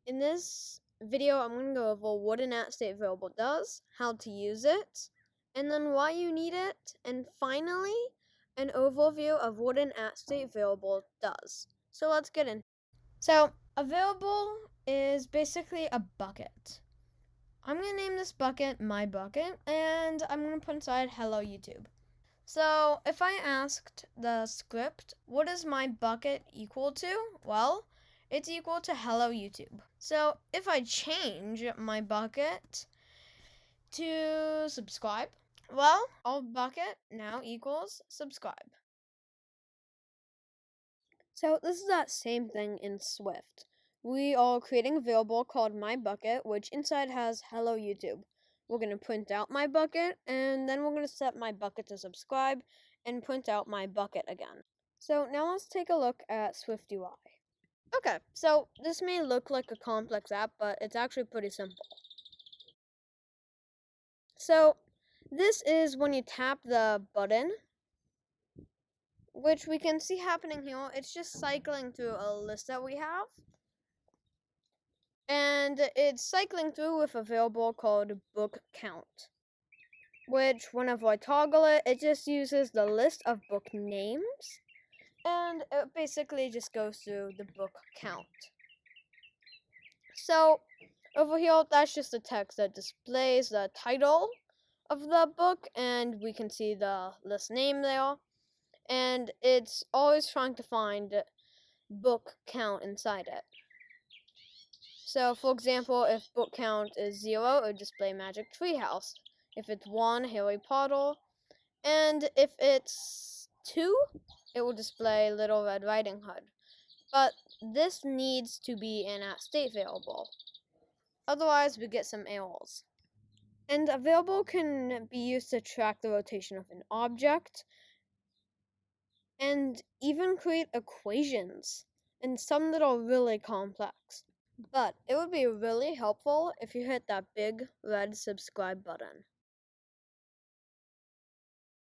In this video, I'm going to go over what an at-state variable does, how to use it, and then why you need it, and finally, an overview of what an at-state variable does. So let's get in. So a variable is basically a bucket. I'm going to name this bucket my bucket, and I'm going to put inside hello YouTube. So if I asked the script, what is my bucket equal to? Well, it's equal to hello YouTube. So if I change my bucket to subscribe, well, our bucket now equals subscribe. So this is that same thing in Swift. We are creating a variable called myBucket, which inside has hello YouTube. We're going to print out my bucket, and then we're going to set my bucket to subscribe and print out my bucket again. So now let's take a look at Swift UI. Okay, so this may look like a complex app, but it's actually pretty simple. So this is when you tap the button, which we can see happening here. It's just cycling through a list that we have. And it's cycling through with a variable called book count, which whenever I toggle it, it just uses the list of book names, and it basically just goes through the book count. So over here, that's just the text that displays the title of the book, and we can see the list name there, and it's always trying to find book count inside it. So, for example, if book count is 0, it would display Magic Treehouse. If it's 1, Harry Potter. And if it's 2, it will display Little Red Riding Hood. But this needs to be an at-state variable. Otherwise, we get some errors. And a variable can be used to track the rotation of an object and even create equations, and some that are really complex. But it would be really helpful if you hit that big red subscribe button.